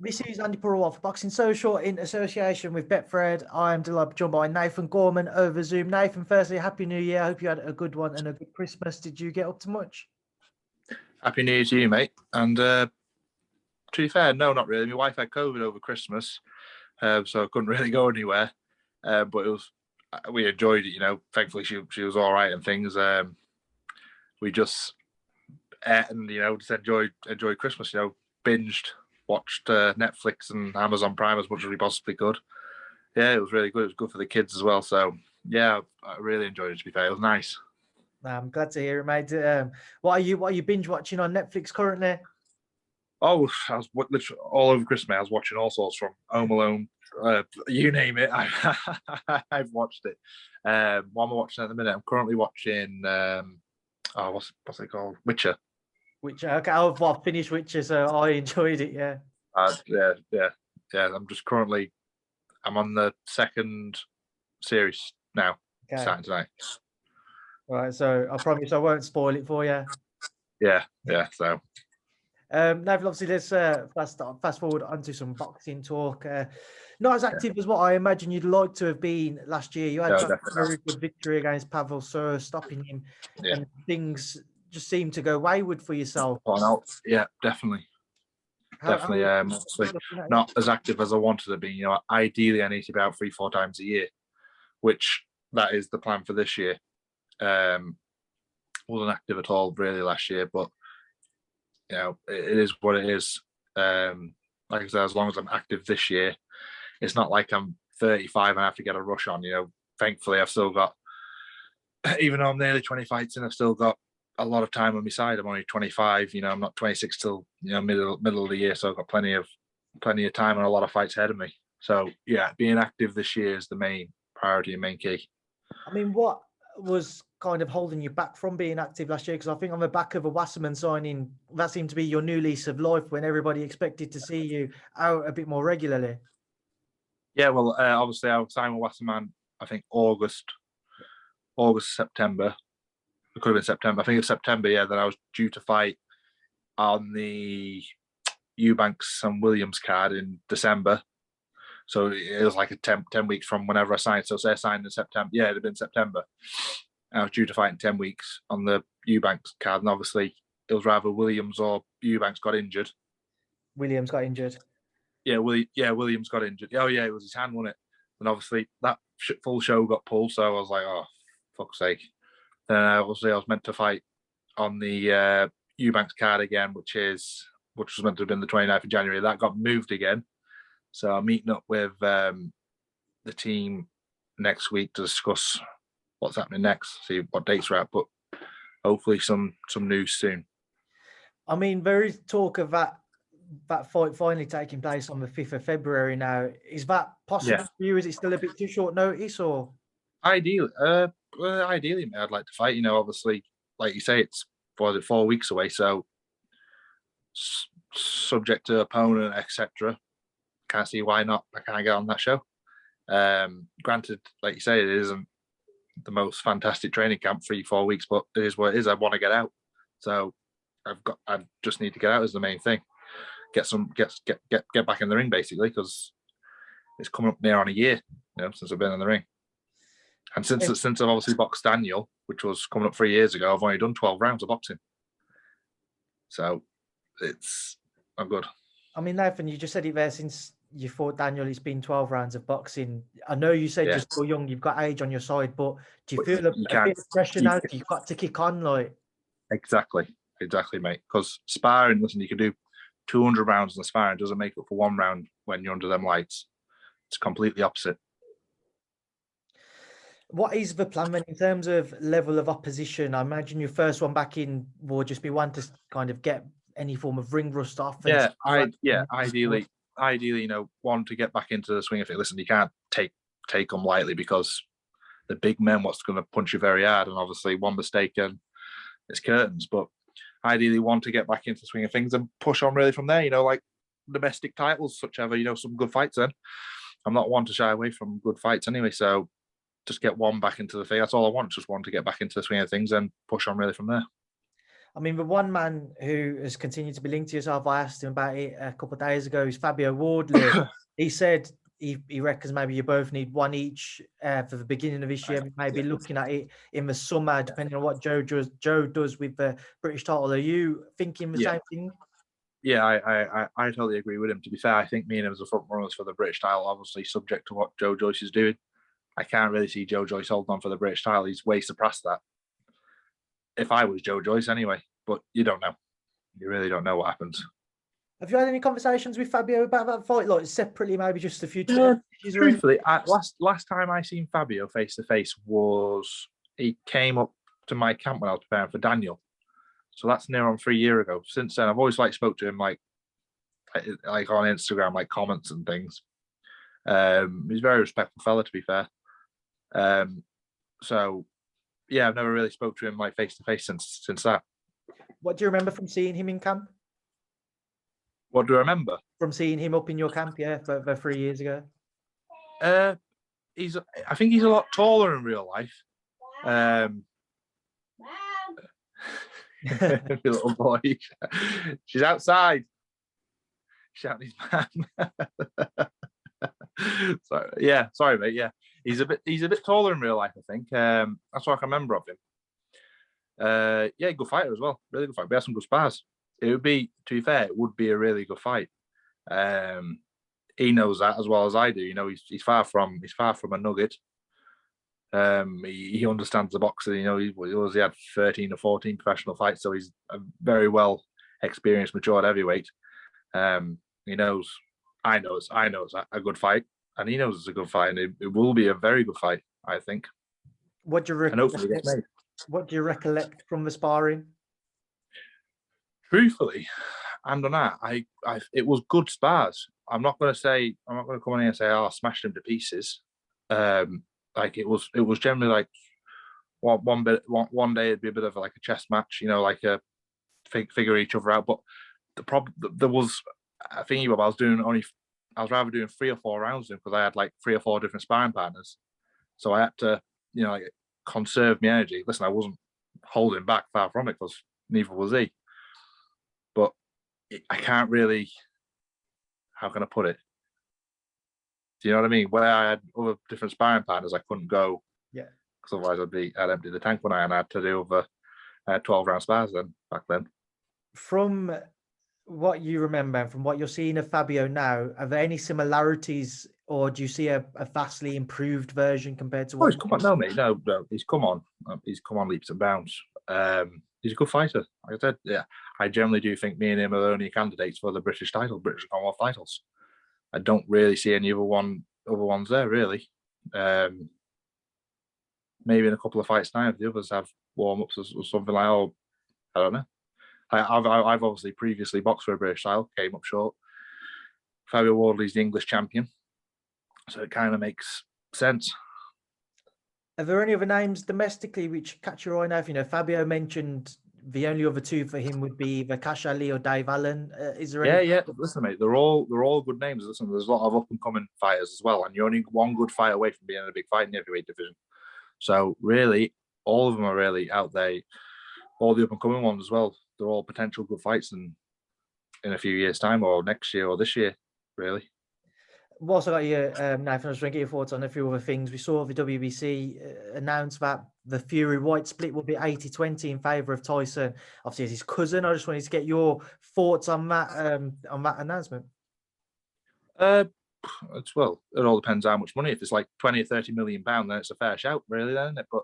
This is Andy Purewal for Boxing Social in association with Betfred. I am delighted to be joined by Nathan Gorman over Zoom. Nathan, firstly, Happy New Year. I hope you had a good one and a good Christmas. Did you get up to much? Happy New Year to you, mate. And to be fair, no, not really. My wife had COVID over Christmas, so I couldn't really go anywhere. But we enjoyed it, you know. Thankfully, she was all right and things. We just ate and, you know, just enjoyed Christmas, you know, binged, watched Netflix and Amazon Prime as much as we possibly could. Yeah, it was really good. It was good for the kids as well. So yeah, I really enjoyed it, to be fair. It was nice. I'm glad to hear it, mate. What are you binge watching on Netflix currently? Oh, I was literally all over Christmas. I was watching all sorts, from Home Alone, you name it. I've watched it. What am I watching at the minute? I'm currently watching. What's it called? Witcher. Witcher. Okay, I've finished Witcher, so I enjoyed it. Yeah. Yeah. I'm on the second series now. Okay. Starting tonight. Right, so I promise I won't spoil it for you. Yeah. So. Now, obviously, let's fast forward onto some boxing talk. Not as active as what I imagine you'd like to have been last year. You had a very good victory against Purewal, so stopping him, and things just seemed to go wayward for yourself. Oh, no. Yeah, definitely. Not as active as I wanted to be. You know, ideally, I need to be out 3-4 times a year, which that is the plan for this year. Wasn't active at all really last year, but you know, it is what it is. Like I said, as long as I'm active this year, it's not like I'm 35 and I have to get a rush on. You know, thankfully, I've still got, even though I'm nearly 20 fights in, I've still got a lot of time on my side. I'm only 25. You know, I'm not 26 till, you know, middle of the year, so I've got plenty of time and a lot of fights ahead of me. So yeah, being active this year is the main priority and main key. I mean, what was kind of holding you back from being active last year? Because I think on the back of a Wasserman signing, that seemed to be your new lease of life when everybody expected to see you out a bit more regularly. Yeah, well, obviously I signed with Wasserman, I think August, September. It could have been September. I think it's September, yeah. Then I was due to fight on the Eubanks and Williams card in December. So it was like 10 weeks from whenever I signed. So say I signed in September. Yeah, it'd have been September. I was due to fight in 10 weeks on the Eubanks card. And obviously it was rather Williams or Eubanks got injured. Williams got injured. Yeah, Williams got injured. Oh, yeah, it was his hand, wasn't it? And obviously that full show got pulled. So I was like, oh, fuck's sake. Then obviously I was meant to fight on the Eubanks card again, which was meant to have been the 29th of January. That got moved again. So I'm meeting up with the team next week to discuss what's happening next, see what dates we're at, but hopefully some news soon. I mean, there is talk of that fight finally taking place on the 5th of February now. Is that possible for you? Is it still a bit too short notice, or? Ideally, I'd like to fight. You know, obviously, like you say, it's 4 weeks away, so subject to opponent, etc. Can't see why not. I can't get on that show. Granted, like you say, it isn't the most fantastic training camp, 3-4 weeks, but it is what it is. I want to get out, so I just need to get out is the main thing. Get back in the ring basically, because it's coming up near on a year, you know, since I've been in the ring. And since I've obviously boxed Daniel, which was coming up 3 years ago, I've only done 12 rounds of boxing. So I'm good. I mean, Nathan, you just said it there, since you fought Daniel, it's been 12 rounds of boxing. I know you said you're still young, you've got age on your side, but do you feel a bit of pressure now? You've got to kick on, like? Exactly, mate. Because sparring, listen, you can do 200 rounds in the sparring, doesn't make up for 1 round when you're under them lights. It's completely opposite. What is the plan then in terms of level of opposition? I imagine your first one back in will just be one to kind of get any form of ring rust off. Ideally, you know, one to get back into the swing of it. Listen, you can't take them lightly, because the big men, what's going to punch you very hard, and obviously one mistake and it's curtains. But ideally, one to get back into the swing of things and push on really from there. You know, like domestic titles, such ever. You know, some good fights. Then I'm not one to shy away from good fights anyway. So just get one back into the thing. That's all I want. Just one to get back into the swing of things and push on really from there. I mean, the one man who has continued to be linked to yourself, I asked him about it a couple of days ago, is Fabio Wardley. He said he reckons maybe you both need one each for the beginning of this year, maybe looking at it in the summer, depending on what Joe does with the British title. Are you thinking the same thing? Yeah, I totally agree with him. To be fair, I think me and him as the front runners for the British title, obviously subject to what Joe Joyce is doing. I can't really see Joe Joyce holding on for the British title. He's way surpassed that. If I was Joe Joyce anyway, but you don't know. You really don't know what happens. Have you had any conversations with Fabio about that fight? Like separately, maybe just a few. Truthfully, last time I seen Fabio face to face was he came up to my camp when I was preparing for Daniel. So that's near on 3 years ago. Since then, I've always spoke to him like on Instagram, like comments and things. He's a very respectful fella, to be fair. So yeah, I've never really spoke to him like face to face since that. What do you remember from seeing him in camp? What do I remember from seeing him up in your camp? Yeah, for 3 years ago. I think he's a lot taller in real life. Little boy, she's outside shouting his man. Sorry mate. Yeah, he's a bit taller in real life, I think. That's what I can remember of him. Yeah, good fighter as well, really good fighter. We had some good spars. It would be, to be fair, it would be a really good fight. He knows that as well as I do. You know, he's far from a nugget. He understands the boxing. You know, he had 13 or 14 professional fights, so he's a very well experienced, matured heavyweight. He knows. I know it's a good fight, and he knows it's a good fight, and it will be a very good fight, I think. What do you recollect from the sparring? Truthfully, and on that, it was good spars. I'm not going to come in here and say, "Oh, I smashed him to pieces." Like it was generally like one day it'd be a bit of like a chess match, you know, like a figure each other out. But the problem there was, I think I was rather doing 3 or 4 rounds because I had like 3 or 4 different sparring partners, so I had to, you know, like, conserve my energy. Listen, I wasn't holding back, far from it, because neither was he. But I can't really, how can I put it? Do you know what I mean? Where I had other different sparring partners, I couldn't go. Yeah. Because otherwise I'd empty the tank when I had to do over 12-round spars back then. From what you remember, from what you're seeing of Fabio now, are there any similarities, or do you see a vastly improved version compared to what? He's come on, no, mate. No, he's come on. He's come on leaps and bounds. He's a good fighter. Like I said, yeah, I generally do think me and him are the only candidates for the British title, British Commonwealth titles. I don't really see any other ones there, really. Maybe in a couple of fights now, if the others have warm-ups or something like, I don't know. I've obviously previously boxed for a British title, came up short. Fabio Wardley's the English champion, so it kind of makes sense. Are there any other names domestically which catch your eye now? You know, Fabio mentioned the only other 2 for him would be either Cash Ali or Dave Allen. Is there any? Yeah. Listen, mate, they're all good names. Listen, there's a lot of up and coming fighters as well, and you're only one good fight away from being in a big fight in the heavyweight division. So really, all of them are really out there. All the up and coming ones as well. They're all potential good fights in a few years' time, or next year, or this year, really. Whilst I got you, Nathan, I was trying to get your thoughts on a few other things. We saw the WBC announce that the Fury-Whyte split will be 80-20 in favour of Tyson. Obviously, as his cousin, I just wanted to get your thoughts on that announcement. Well, it all depends how much money. If it's like 20 or 30 million pounds, then it's a fair shout, really, then, isn't it? But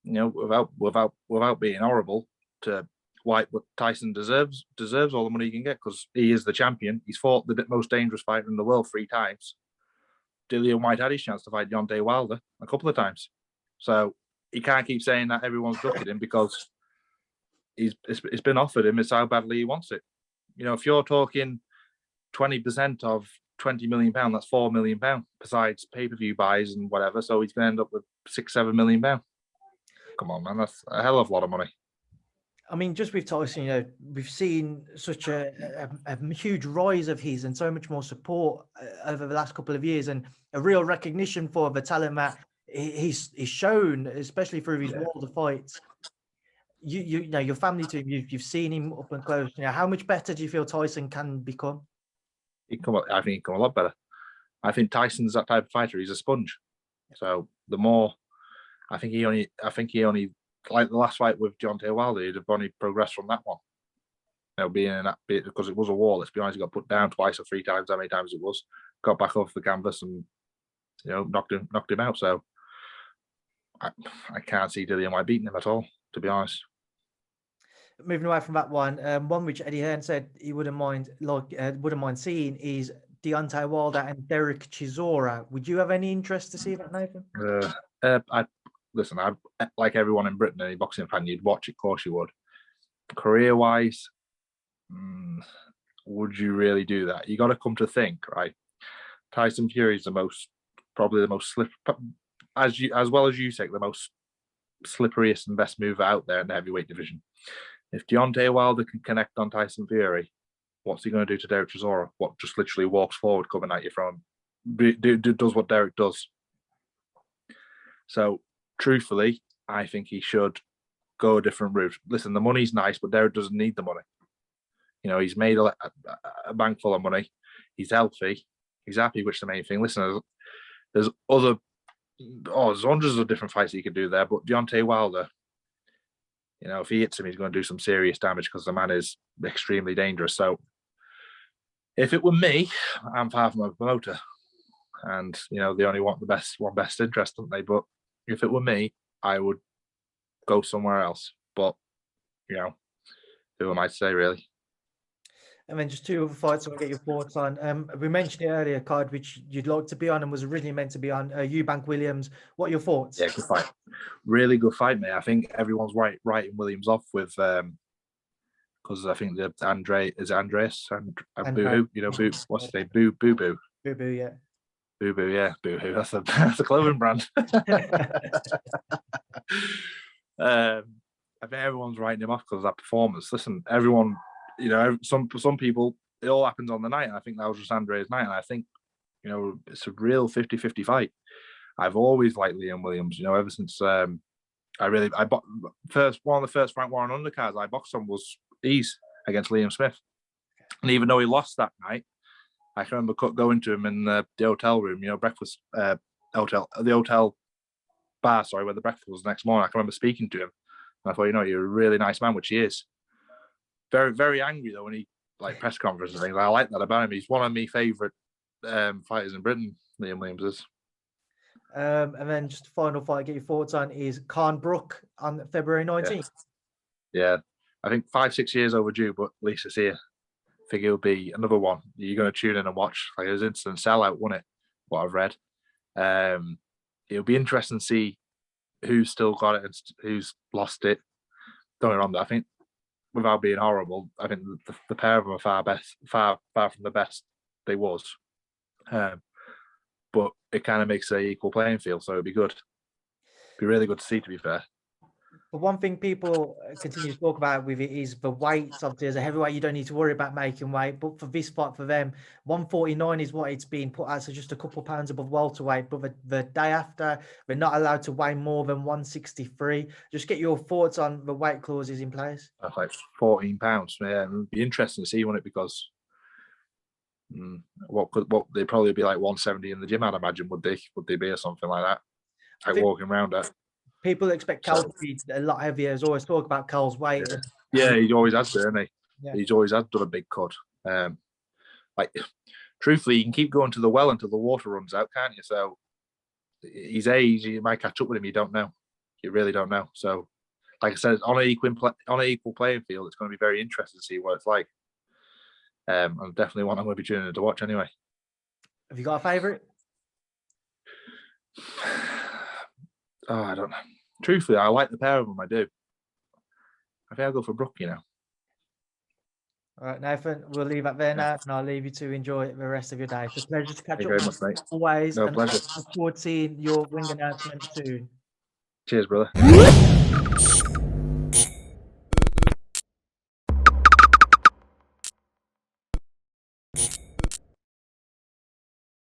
you know, without being horrible, to White, but Tyson deserves all the money he can get because he is the champion. He's fought the most dangerous fighter in the world 3 times. Dillian White had his chance to fight Deontay Wilder a couple of times, so he can't keep saying that everyone's ducking him because it's been offered him. It's how badly he wants it. You know, if you're talking 20% of 20 million pound, that's 4 million pound besides pay-per-view buys and whatever. So he's going to end up with 6-7 million pound. Come on, man, that's a hell of a lot of money. I mean, just with Tyson, you know, we've seen such a huge rise of his and so much more support over the last couple of years, and a real recognition for the talent that he's shown, especially through his Wilder fights. you know your family to him. You've seen him up and close. You know, how much better do you feel Tyson can become? I think he can come a lot better. I think Tyson's that type of fighter. He's a sponge. So the more, I think he only like the last fight with Deontay Wilder, he'd have only progressed from that one. You know, being in that bit, because it was a war. Let's be honest, he got put down twice or 3 times. How many times it was? Got back off the canvas and knocked him out. So I can't see Dillian White beating him at all, to be honest. Moving away from that one, one which Eddie Hearn said he wouldn't mind seeing is Deontay Wilder and Chisora. Would you have any interest to see that, Nathan? I like everyone in Britain, any boxing fan, you'd watch it. Of course you would. Career-wise, would you really do that? You got to come to think, right? Tyson Fury is probably the most as well as Usyk, the most slipperiest and best mover out there in the heavyweight division. If Deontay Wilder can connect on Tyson Fury, what's he going to do to Chisora? What, just literally walks forward, coming at you from, does what Derek does. So, truthfully, I think he should go a different route. Listen, the money's nice, but Derek doesn't need the money. You know, he's made a bank full of money. He's healthy. He's happy, which is the main thing. Listen, there's hundreds of different fights he could do there, but Deontay Wilder, you know, if he hits him, he's going to do some serious damage because the man is extremely dangerous. So, if it were me, I'm far from a promoter, and you know they only want the best interest, don't they? But if it were me, I would go somewhere else. But you know, who am I to say, really? And then just 2 other fights I want to get your thoughts on. We mentioned it earlier, card which you'd like to be on and was originally meant to be on. Eubank Williams. What are your thoughts? Yeah, good fight. Really good fight, mate. I think everyone's writing Williams off with because I think that Andreas and Boohoo. You know, what's his name? Boo Boo. Boo Boo, yeah. Boo Boo, yeah. Boohoo. That's a clothing brand. I think everyone's writing him off because of that performance. Listen, everyone. You know, some people, it all happens on the night, and I think that was just Andre's night. And I think, you know, it's a real 50-50 fight. I've always liked Liam Williams. You know, ever since one of the first Frank Warren undercards I boxed on was Ease against Liam Smith, and even though he lost that night, I can remember going to him in the hotel room. You know, the hotel bar. Sorry, where the breakfast was the next morning. I can remember speaking to him, and I thought, you know, you're a really nice man, which he is. Very, very angry though when he press conferences and things. I like that about him. He's one of my favourite fighters in Britain. Liam Williams is. And then just a final fight, get your thoughts on is Khan Brook on February 19th. Yeah, I think 5-6 years overdue, but at least it's here. I think it'll be another one you're going to tune in and watch. Like, it was instant sellout, wasn't it? What I've read. It'll be interesting to see who's still got it and who's lost it. Don't get me wrong, I think, without being horrible, I think the pair of them are far from the best they was. But it kind of makes an equal playing field, so it'd be good. It'd be really good to see, to be fair. But one thing people continue to talk about with it is the weights. Obviously, as a heavyweight, you don't need to worry about making weight. But for this fight, for them, 149 is what it's being put at, so just a couple of pounds above welterweight. But the day after, they're not allowed to weigh more than 163. Just get your thoughts on the weight clauses in place. That's like 14 pounds. Yeah, it'd be interesting to see, wouldn't it? Because what they'd probably be like 170 in the gym, I'd imagine. Would they be or something like that? Like walking around it. People expect Cal to be a lot heavier. There's always talk about Cal's weight. Yeah, he always has, hasn't he? Yeah. He's always has done a big cut. Truthfully, you can keep going to the well until the water runs out, can't you? So his age, you might catch up with him. You don't know. You really don't know. So, like I said, on an equal playing field, it's going to be very interesting to see what it's like. And definitely one I'm going to be tuning in to watch anyway. Have you got a favourite? Oh, I don't know. Truthfully, I like the pair of them. I do. I think I'll go for Brook, you know. All right, Nathan, we'll leave it there now, and I'll leave you to enjoy the rest of your day. It's a pleasure to catch up. Thank you very much, mate. Always. No, pleasure. I look forward to seeing your ring announcement soon. Cheers, brother.